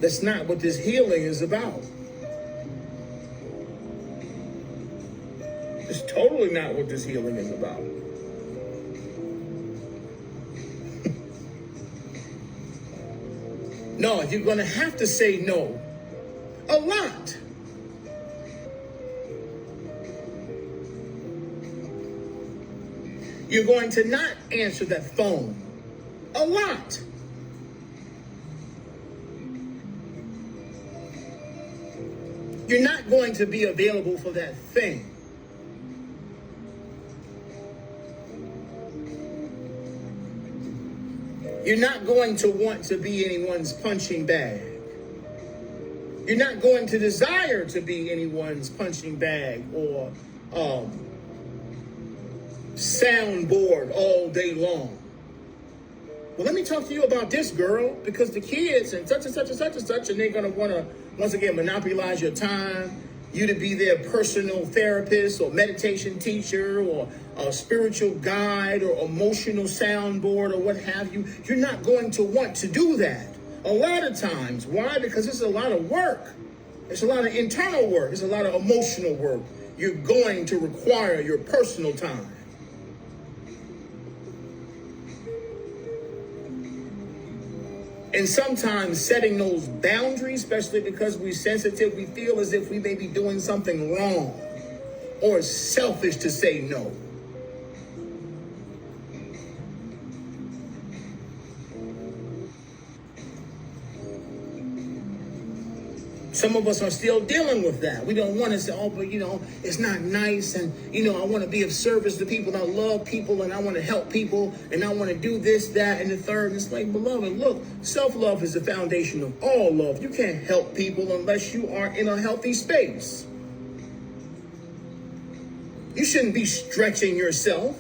That's not what this healing is about. It's totally not what this healing is about. No, you're going to have to say no a lot. You're going to not answer that phone a lot. You're not going to be available for that thing. You're not going to want to be anyone's punching bag. You're not going to desire to be anyone's punching bag or soundboard all day long. Well, let me talk to you about this, girl, because the kids and such and such and such and such, and they're going to want to, once again, monopolize your time, you to be their personal therapist or meditation teacher or a spiritual guide or emotional soundboard or what have you. You're not going to want to do that a lot of times. Why? Because it's a lot of work. It's a lot of internal work. It's a lot of emotional work. You're going to require your personal time. And sometimes setting those boundaries, especially because we're sensitive, we feel as if we may be doing something wrong or it's selfish to say no. Some of us are still dealing with that. We don't want to say, oh, but it's not nice. And, I want to be of service to people. I love people and I want to help people. And I want to do this, that, and the third. And it's like, beloved, look, self-love is the foundation of all love. You can't help people unless you are in a healthy space. You shouldn't be stretching yourself,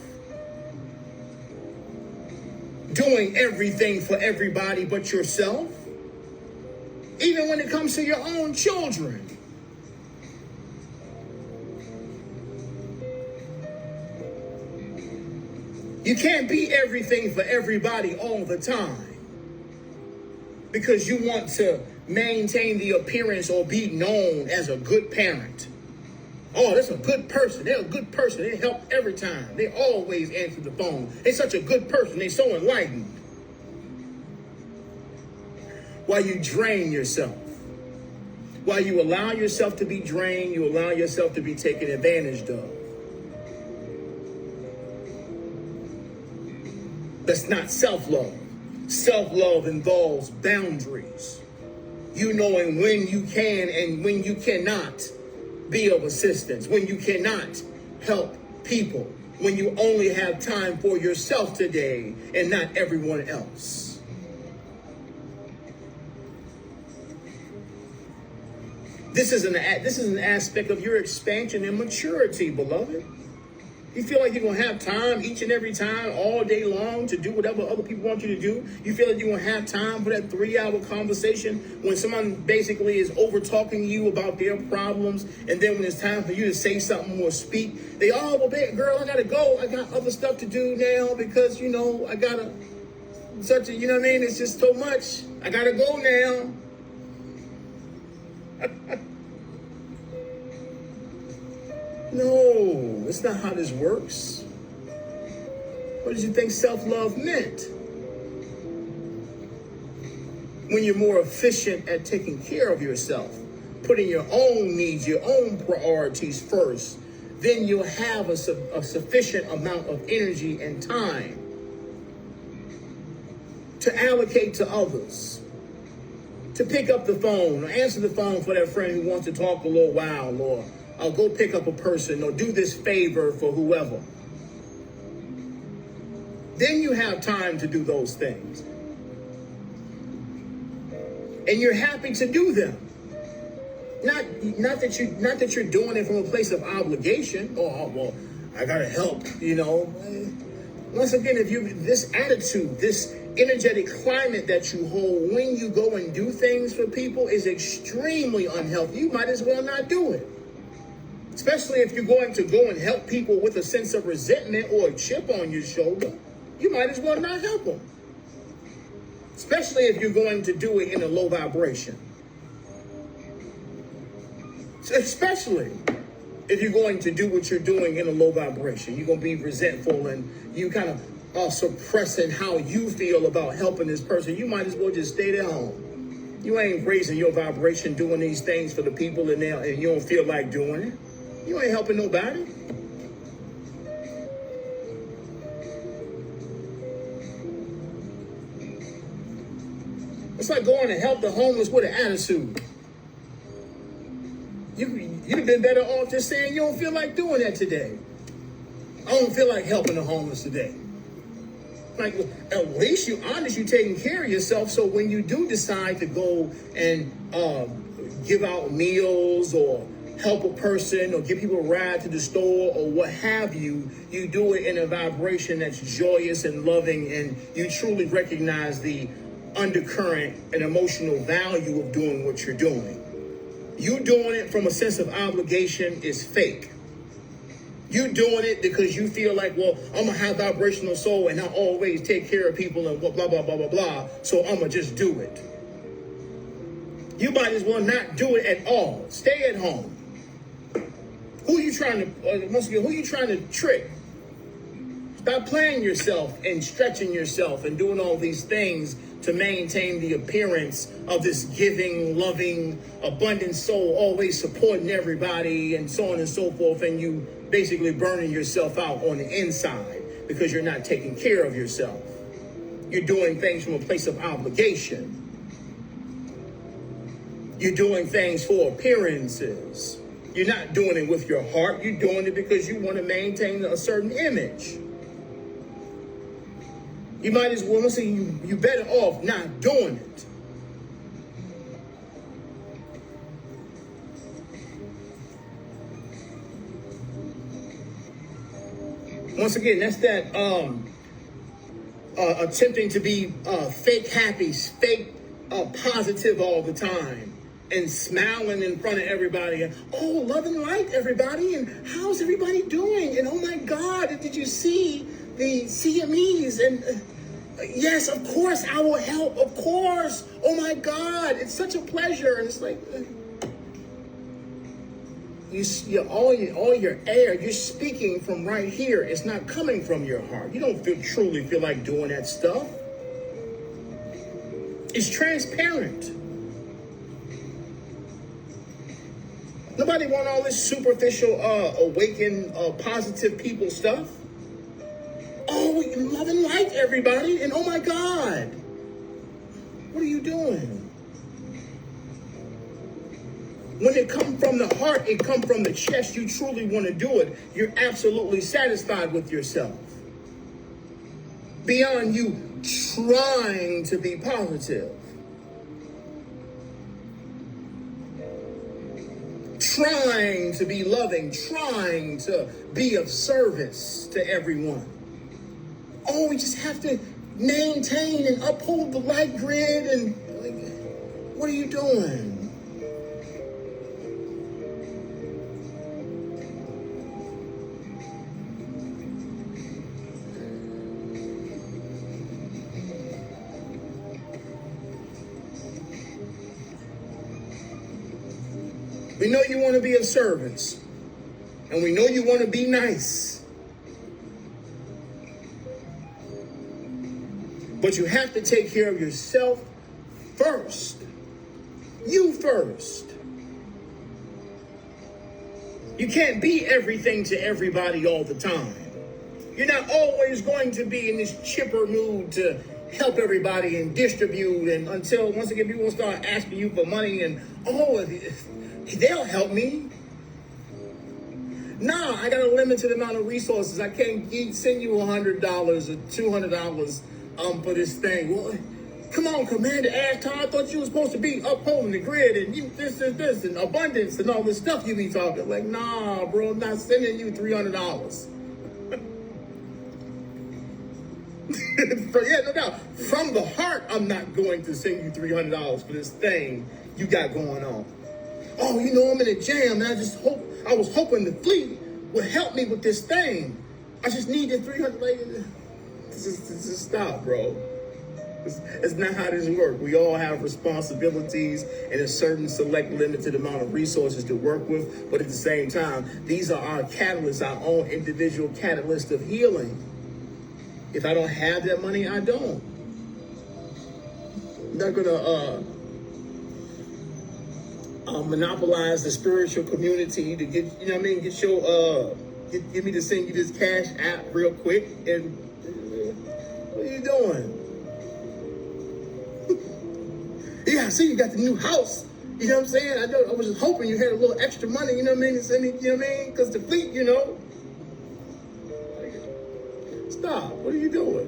doing everything for everybody but yourself. Even when it comes to your own children. You can't be everything for everybody all the time because you want to maintain the appearance or be known as a good parent. Oh, that's a good person. They're a good person. They help every time. They always answer the phone. They're such a good person. They're so enlightened. While you drain yourself, while you allow yourself to be drained, you allow yourself to be taken advantage of. That's not self-love. Self-love involves boundaries. You knowing when you can and when you cannot be of assistance, when you cannot help people, when you only have time for yourself today and not everyone else. This is an aspect of your expansion and maturity, beloved. You feel like you're going to have time each and every time, all day long, to do whatever other people want you to do. You feel like you're going to have time for that 3-hour conversation when someone basically is over-talking you about their problems. And then when it's time for you to say something or speak, they, oh, well, girl, I got to go. I got other stuff to do now because, I got to, it's just so much. I got to go now. No, it's not how this works. What did you think self-love meant? When you're more efficient at taking care of yourself, putting your own needs, your own priorities first, then you'll have a sufficient amount of energy and time to allocate to others. To pick up the phone or answer the phone for that friend who wants to talk a little while, or I'll go pick up a person or do this favor for whoever. Then you have time to do those things. And you're happy to do them. Not that you're doing it from a place of obligation. Oh, well, I gotta help, Once again, if this attitude, this energetic climate that you hold when you go and do things for people is extremely unhealthy. You might as well not do it. Especially if you're going to go and help people with a sense of resentment or a chip on your shoulder, you might as well not help them. Especially if you're going to do it in a low vibration. Especially if you're going to do what you're doing in a low vibration. You're going to be resentful and you kind of are suppressing how you feel about helping this person. You might as well just stay at home. You ain't raising your vibration doing these things for the people in there and you don't feel like doing it. You ain't helping nobody. It's like going to help the homeless with an attitude. You'd have been better off just saying you don't feel like doing that today. I don't feel like helping the homeless today. Like, at least you honest, you taking care of yourself. So when you do decide to go and give out meals or help a person or give people a ride to the store or what have you, you do it in a vibration that's joyous and loving, and you truly recognize the undercurrent and emotional value of doing what you're doing. You doing it from a sense of obligation is fake. You doing it because you feel like, well, I'm a high vibrational soul and I always take care of people and blah, blah, blah, blah, blah, so I'm going to just do it. You might as well not do it at all. Stay at home. Who you trying to trick? Stop playing yourself and stretching yourself and doing all these things to maintain the appearance of this giving, loving, abundant soul, always supporting everybody and so on and so forth, and you basically burning yourself out on the inside because you're not taking care of yourself. You're doing things from a place of obligation. You're doing things for appearances. You're not doing it with your heart. You're doing it because you want to maintain a certain image. You might as well say you better off not doing it. Once again, that's that attempting to be fake happy, fake positive all the time, and smiling in front of everybody. And, oh, love and light, everybody. And how's everybody doing? And oh my God, did you see the CMEs? And yes, of course, I will help. Of course. Oh my God, it's such a pleasure. And it's like, all your air, you're speaking from right here. It's not coming from your heart. You don't truly feel like doing that stuff. It's transparent. Nobody want all this superficial, awakened, positive people stuff. Oh, love and light, everybody. And oh my God, what are you doing? When it comes from the heart, it comes from the chest, you truly want to do it. You're absolutely satisfied with yourself. Beyond you trying to be positive. Trying to be loving, trying to be of service to everyone. Oh, we just have to maintain and uphold the light grid. And like, what are you doing? We know you want to be of service, and we know you want to be nice. But you have to take care of yourself first. You first. You can't be everything to everybody all the time. You're not always going to be in this chipper mood to help everybody and distribute, and until once again people start asking you for money and they'll help me. Nah, I got a limited amount of resources. I can't send you $100 or $200 for this thing. Well, come on, Commander Ashtar. I thought you were supposed to be upholding the grid and this and abundance and all this stuff you be talking. Like, nah, bro, I'm not sending you $300. Yeah, no doubt. From the heart, I'm not going to send you $300 for this thing you got going on. Oh, I'm in a jam, and I was hoping the fleet would help me with this thing. I just needed 300. Just stop, bro. It's not how this works. We all have responsibilities and a certain select limited amount of resources to work with. But at the same time, these are our catalysts, our own individual catalyst of healing. If I don't have that money, I don't. I'm not gonna monopolize the spiritual community to get, you know what I mean, get your get me to send you this cash app real quick. And what are you doing? Yeah, I see you got the new house. You know what I'm saying? I was just hoping you had a little extra money, you know what I mean? To send me, you know what I mean? Because the fleet, you know. Stop. What are you doing?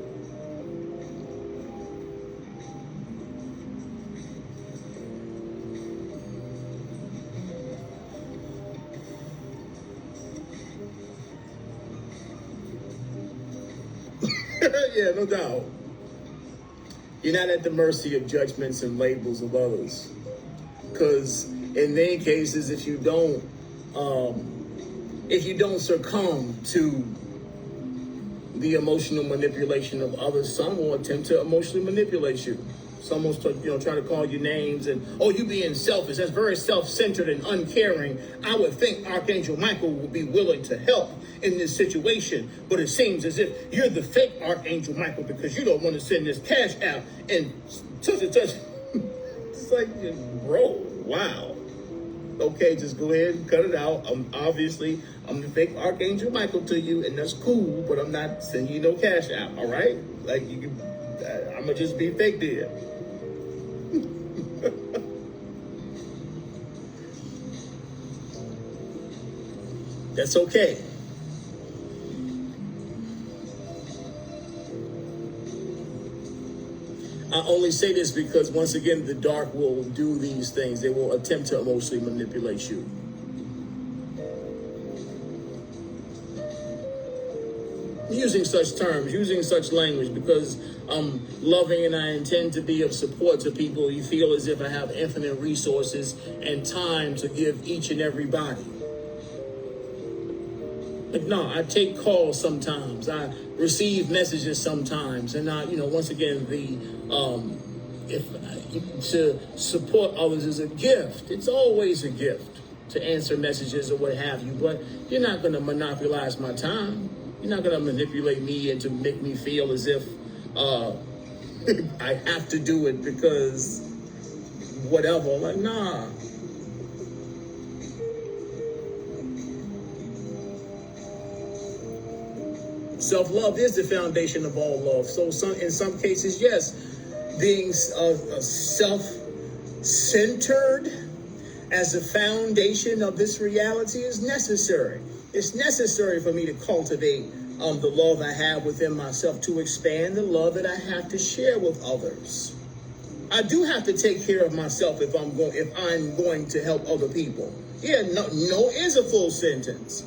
Yeah, no doubt. You're not at the mercy of judgments and labels of others. Because in many cases, if you don't succumb to the emotional manipulation of others, some will attempt to emotionally manipulate you. Some will start, try to call you names and, oh, you being selfish. That's very self-centered and uncaring. I would think Archangel Michael would be willing to help in this situation, but it seems as if you're the fake Archangel Michael because you don't want to send this cash out and such and such. It's like, bro, wow. Okay, just go ahead and cut it out. I'm the fake Archangel Michael to you, and that's cool, but I'm not sending you no cash out, all right? Like, I'm gonna just be fake there. That's okay. I only say this because, once again, the dark will do these things. They will attempt to emotionally manipulate you. Using such terms, using such language, because I'm loving and I intend to be of support to people. You feel as if I have infinite resources and time to give each and everybody. But no, I take calls sometimes. I receive messages sometimes, and once again, to support others is a gift. It's always a gift to answer messages or what have you. But you're not going to monopolize my time. You're not going to manipulate me and to make me feel as if I have to do it because whatever. Like, nah. Self-love is the foundation of all love. So in some cases, yes, being self-centered as a foundation of this reality is necessary. It's necessary for me to cultivate the love I have within myself, to expand the love that I have to share with others. I do have to take care of myself if I'm going to help other people. Yeah, no is a full sentence.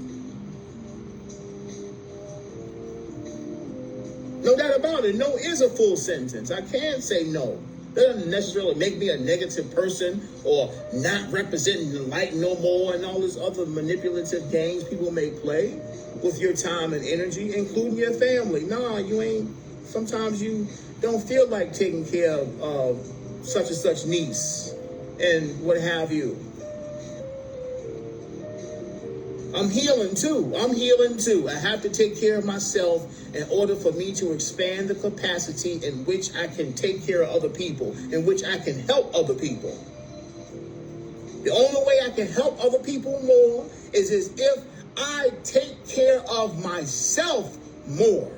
No doubt about it. No is a full sentence. I can't say no. That doesn't necessarily make me a negative person or not representing the light no more and all this other manipulative games people may play with your time and energy, including your family. Nah, you ain't. Sometimes you don't feel like taking care of such and such niece and what have you. I'm healing too. I have to take care of myself in order for me to expand the capacity in which I can take care of other people, in which I can help other people. The only way I can help other people more is if I take care of myself more.